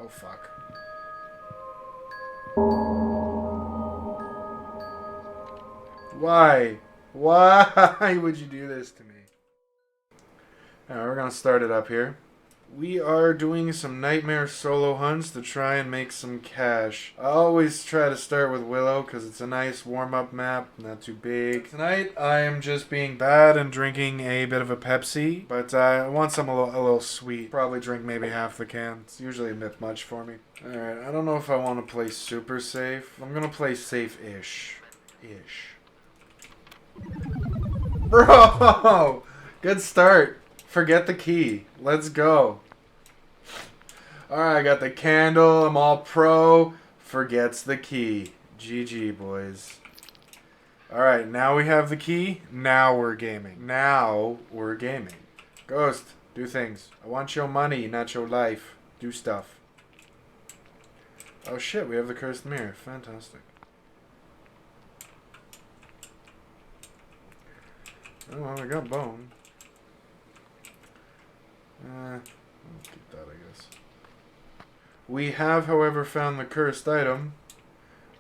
Oh, fuck. Why? Why would you do this to me? Alright, we're gonna start it up here. We are doing some nightmare solo hunts to try and make some cash. I always try to start with Willow because it's a nice warm-up map, not too big. Tonight I am just being bad and drinking a bit of a Pepsi, but I want some a little sweet. Probably drink maybe half the can. It's usually a bit much for me. Alright, I don't know if I want to play super safe. I'm gonna play safe-ish. Bro! Good start. Forget the key. Let's go. Alright, I got the candle. I'm all pro. Forgets the key. GG, boys. Alright, now we have the key. Now we're gaming. Ghost, do things. I want your money, not your life. Do stuff. Oh shit, we have the cursed mirror. Fantastic. Oh, well, I got bone. I'll keep that, I guess. We have, however, found the cursed item.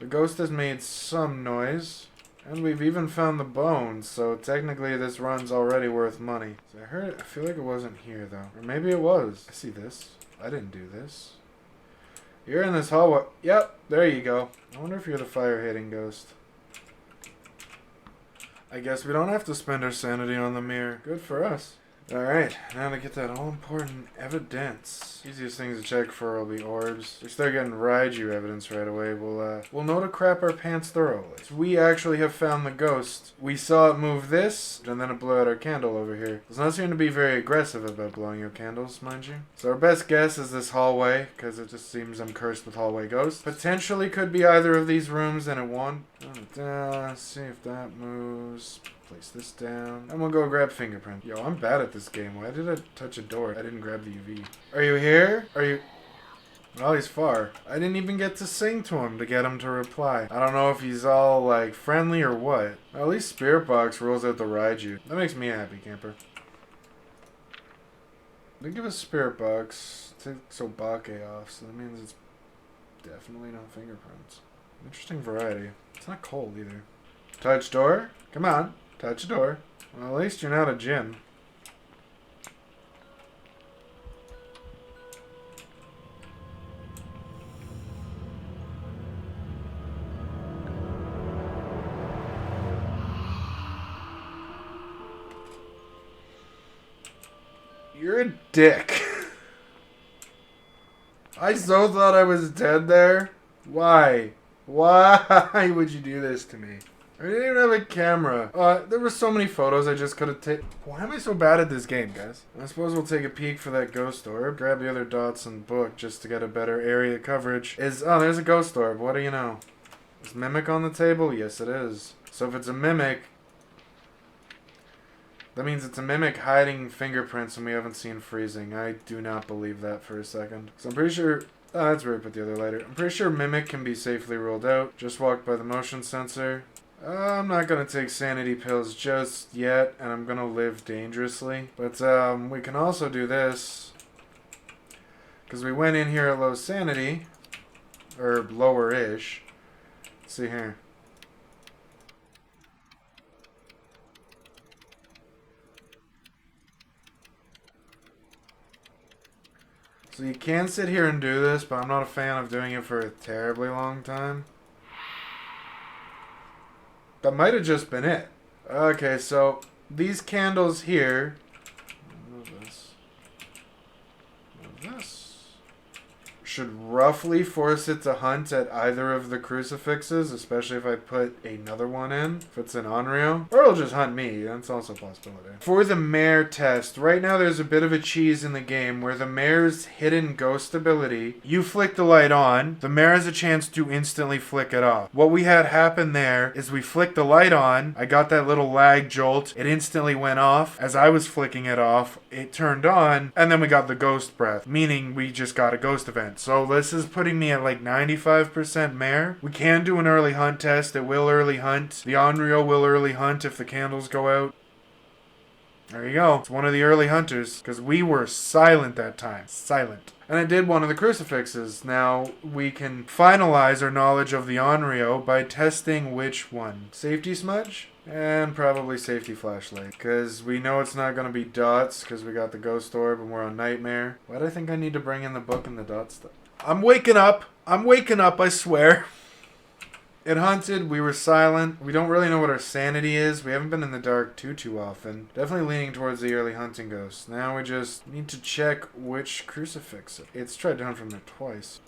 The ghost has made some noise. And we've even found the bones, so technically this run's already worth money. So I feel like it wasn't here, though. Or maybe it was. I see this. I didn't do this. You're in this hallway. Yep, there you go. I wonder if you're the fire-hitting ghost. I guess we don't have to spend our sanity on the mirror. Good for us. Alright, now to get that all-important evidence. Easiest things to check for will be orbs. We start getting Raiju evidence right away. We'll know to crap our pants thoroughly. So we actually have found the ghost. We saw it move this, and then it blew out our candle over here. It's not seem to be very aggressive about blowing your candles, mind you. So our best guess is this hallway, because it just seems I'm cursed with hallway ghosts. Potentially could be either of these rooms, and it won't. Let's see if that moves. Place this down. And we'll go grab fingerprint. Yo, I'm bad at this game. Why did I touch a door? I didn't grab the UV. Are you here? Are you... Well, he's far. I didn't even get to sing to him to get him to reply. I don't know if he's all, like, friendly or what. At least Spirit Box rolls out the Raiju. That makes me a happy camper. They give us Spirit Box. Take Sobake off, so that means it's definitely not fingerprints. Interesting variety. It's not cold either. Touch door? Come on. Touch door. Well, at least you're not a Jin. You're a dick. I so thought I was dead there. Why? Why would you do this to me? I didn't even have a camera. There were so many photos I just could have taken. Why am I so bad at this game, guys? I suppose we'll take a peek for that ghost orb. Grab the other dots and book just to get a better area coverage. Oh, there's a ghost orb. What do you know? Is Mimic on the table? Yes, it is. So if it's a Mimic, that means it's a Mimic hiding fingerprints and we haven't seen freezing. I do not believe that for a second. So I'm pretty sure... Oh, that's where I put the other lighter. I'm pretty sure Mimic can be safely ruled out. Just walked by the motion sensor. I'm not going to take sanity pills just yet, and I'm going to live dangerously. But we can also do this, because we went in here at low sanity, or lower-ish. Let's see here. So you can sit here and do this, but I'm not a fan of doing it for a terribly long time. That might have just been it. Okay, so these candles here. Move this. Move this. Should roughly force it to hunt at either of the crucifixes, especially if I put another one in, if it's an Onryo. Or it'll just hunt me, that's also a possibility. For the mare test, right now there's a bit of a cheese in the game where the mare's hidden ghost ability, you flick the light on, the mare has a chance to instantly flick it off. What we had happen there is we flicked the light on, I got that little lag jolt, it instantly went off. As I was flicking it off, it turned on, and then we got the ghost breath, meaning we just got a ghost event. So this is putting me at like 95% mare. We can do an early hunt test. It will early hunt. The Onryo will early hunt if the candles go out. There you go. It's one of the early hunters, because we were silent that time. Silent. And I did one of the crucifixes. Now, we can finalize our knowledge of the Onryo by testing which one. Safety smudge? And probably safety flashlight. Because we know it's not going to be dots, because we got the ghost orb and we're on nightmare. Why do I think I need to bring in the book and the dot stuff? I'm waking up, I swear. It hunted, we were silent. We don't really know what our sanity is. We haven't been in the dark too often. Definitely leaning towards the early hunting ghost. Now we just need to check which crucifix it's tried to hunt from there twice.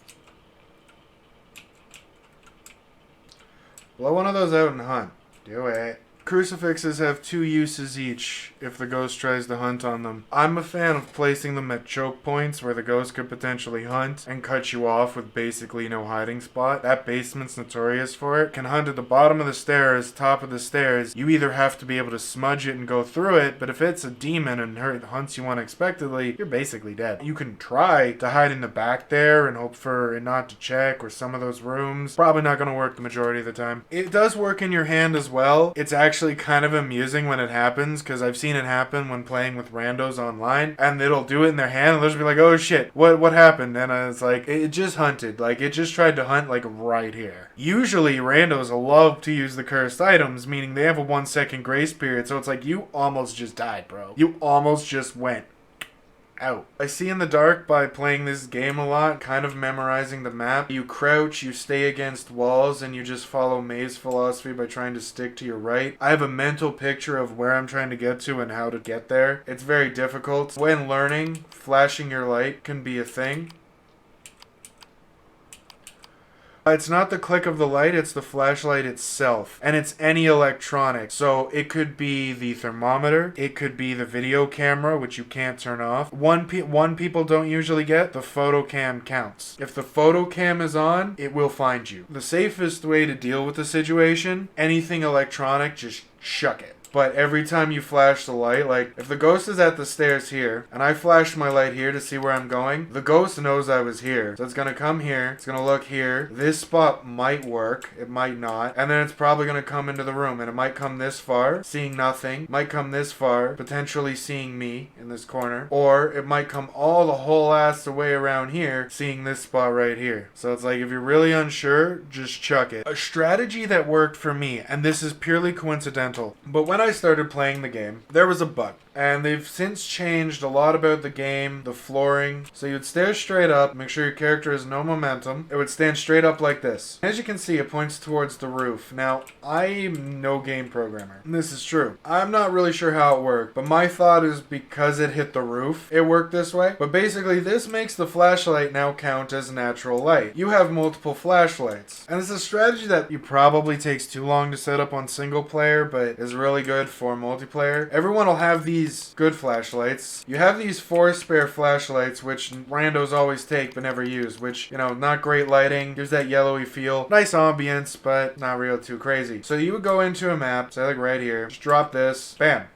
Blow one of those out and hunt. Do it. Crucifixes have 2 uses each if the ghost tries to hunt on them. I'm a fan of placing them at choke points where the ghost could potentially hunt and cut you off with basically no hiding spot. That basement's notorious for it. Can hunt at the bottom of the stairs, top of the stairs. You either have to be able to smudge it and go through it, but if it's a demon and it hunts you unexpectedly, you're basically dead. You can try to hide in the back there and hope for it not to check, or some of those rooms. Probably not going to work the majority of the time. It does work in your hand as well. It's actually kind of amusing when it happens, because I've seen it happen when playing with randos online, and it'll do it in their hand and they'll just be like, oh shit, what happened? And it's like, it just hunted, like it just tried to hunt like right here. Usually randos love to use the cursed items, meaning they have a 1 second grace period, so it's like, you almost just died, bro. You almost just went out. I see in the dark by playing this game a lot, kind of memorizing the map. You crouch, you stay against walls, and you just follow maze philosophy by trying to stick to your right. I have a mental picture of where I'm trying to get to and how to get there. It's very difficult. When learning, flashing your light can be a thing. It's not the click of the light, it's the flashlight itself. And it's any electronic. So it could be the thermometer, it could be the video camera, which you can't turn off. One people don't usually get, the photo cam counts. If the photo cam is on, it will find you. The safest way to deal with the situation, anything electronic, just chuck it. But every time you flash the light, like if the ghost is at the stairs here and I flash my light here to see where I'm going, the ghost knows I was here. So it's going to come here, it's going to look here. This spot might work, it might not. And then it's probably going to come into the room, and it might come this far, seeing nothing. Might come this far, potentially seeing me in this corner. Or it might come all the whole ass the way around here, seeing this spot right here. So it's like, if you're really unsure, just chuck it. A strategy that worked for me, and this is purely coincidental, but when I started playing the game, there was a bug. And they've since changed a lot about the game, the flooring. So you'd stare straight up, make sure your character has no momentum. It would stand straight up like this. As you can see, it points towards the roof. Now, I'm no game programmer. This is true. I'm not really sure how it worked, but my thought is because it hit the roof, it worked this way. But basically, this makes the flashlight now count as natural light. You have multiple flashlights. And it's a strategy that you probably takes too long to set up on single player, but is really good for multiplayer. Everyone will have these good flashlights. You have these 4 spare flashlights, which randos always take but never use, which, you know, not great lighting, gives that yellowy feel. Nice ambience, but not real too crazy. So you would go into a map, say like right here, just drop this, bam.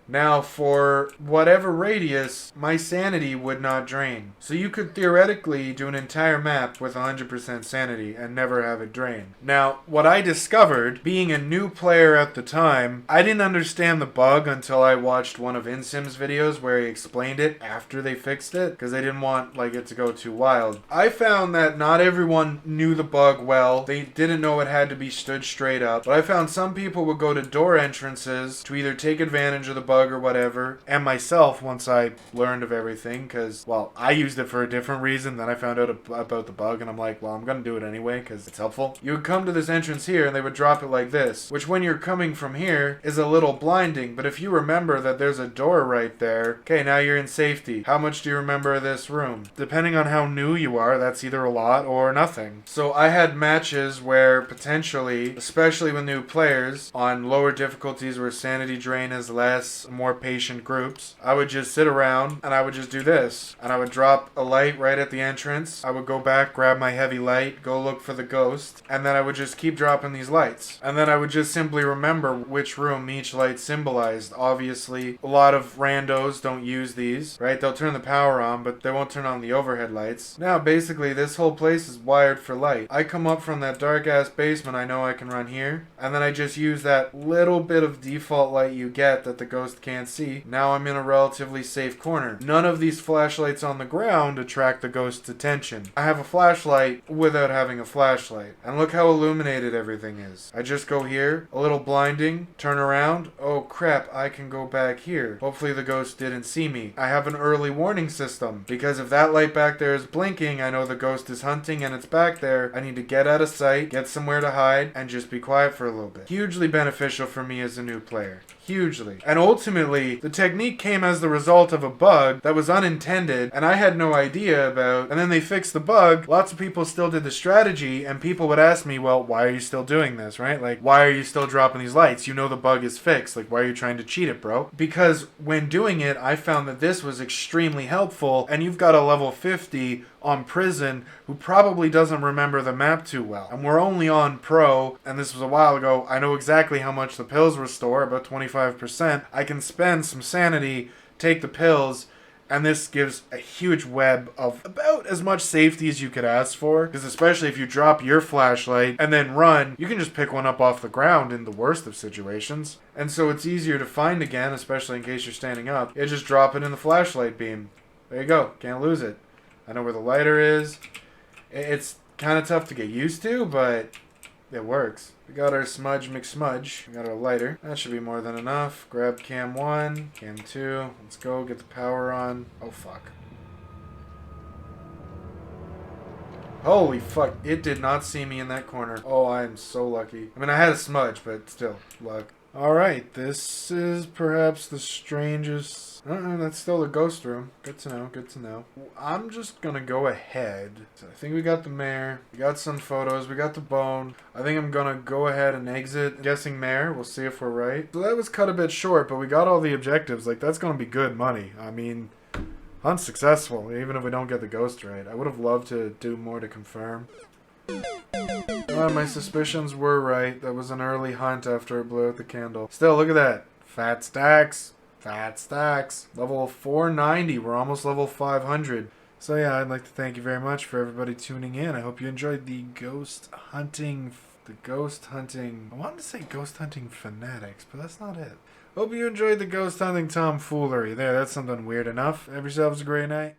Now, for whatever radius, my sanity would not drain. So you could theoretically do an entire map with 100% sanity and never have it drain. Now, what I discovered, being a new player at the time, I didn't understand the bug until I watched one of InSim's videos where he explained it after they fixed it, because they didn't want like it to go too wild. I found that not everyone knew the bug well. They didn't know it had to be stood straight up. But I found some people would go to door entrances to either take advantage of the bug or whatever, and myself, once I learned of everything, because, well, I used it for a different reason, then I found out about the bug, and I'm like, well, I'm gonna do it anyway, because it's helpful. You would come to this entrance here, and they would drop it like this, which when you're coming from here, is a little blinding, but if you remember that there's a door right there, okay, now you're in safety. How much do you remember of this room? Depending on how new you are, that's either a lot or nothing. So I had matches where potentially, especially with new players, on lower difficulties where sanity drain is less, more patient groups, I would just sit around and I would just do this. And I would drop a light right at the entrance. I would go back, grab my heavy light, go look for the ghost, and then I would just keep dropping these lights. And then I would just simply remember which room each light symbolized. Obviously, a lot of randos don't use these, right? They'll turn the power on, but they won't turn on the overhead lights. Now, basically, this whole place is wired for light. I come up from that dark-ass basement, I know I can run here, and then I just use that little bit of default light you get that the ghost ghost can't see. Now I'm in a relatively safe corner. None of these flashlights on the ground attract the ghost's attention. I have a flashlight without having a flashlight. And look how illuminated everything is. I just go here, a little blinding, turn around. Oh crap, I can go back here. Hopefully the ghost didn't see me. I have an early warning system, because if that light back there is blinking, I know the ghost is hunting and it's back there. I need to get out of sight, get somewhere to hide, and just be quiet for a little bit. Hugely beneficial for me as a new player. Hugely. And ultimately, the technique came as the result of a bug that was unintended and I had no idea about, and then they fixed the bug. Lots of people still did the strategy, and people would ask me, well, why are you still doing this, right? Like, why are you still dropping these lights? You know the bug is fixed. Like, why are you trying to cheat it, bro? Because when doing it, I found that this was extremely helpful, and you've got a level 50 on prison who probably doesn't remember the map too well. And we're only on pro, and this was a while ago. I know exactly how much the pills restore, about 25%. I can spend some sanity, take the pills, and this gives a huge web of about as much safety as you could ask for. Because especially if you drop your flashlight and then run, you can just pick one up off the ground in the worst of situations. And so it's easier to find again, especially in case you're standing up. You just drop it in the flashlight beam. There you go. Can't lose it. I know where the lighter is. It's kind of tough to get used to, but it works. We got our smudge McSmudge. We got our lighter. That should be more than enough. Grab cam 1, cam 2. Let's go get the power on. Oh, fuck. Holy fuck. It did not see me in that corner. Oh, I am so lucky. I mean, I had a smudge, but still, luck. Alright, this is perhaps the strangest... that's still the ghost room. Good to know, good to know. I'm just gonna go ahead. So I think we got the mayor. We got some photos. We got the bone. I think I'm gonna go ahead and exit. I'm guessing mayor. We'll see if we're right. So that was cut a bit short, but we got all the objectives. Like, that's gonna be good money. I mean, unsuccessful, even if we don't get the ghost right. I would have loved to do more to confirm. My suspicions were right. That was an early hunt after it blew out the candle. Still, look at that. Fat stacks. Fat stacks. Level 490. We're almost level 500. So yeah, I'd like to thank you very much for everybody tuning in. I hope you enjoyed the ghost hunting... I wanted to say ghost hunting fanatics, but that's not it. Hope you enjoyed the ghost hunting tomfoolery. There, that's something weird enough. Have yourselves a great night.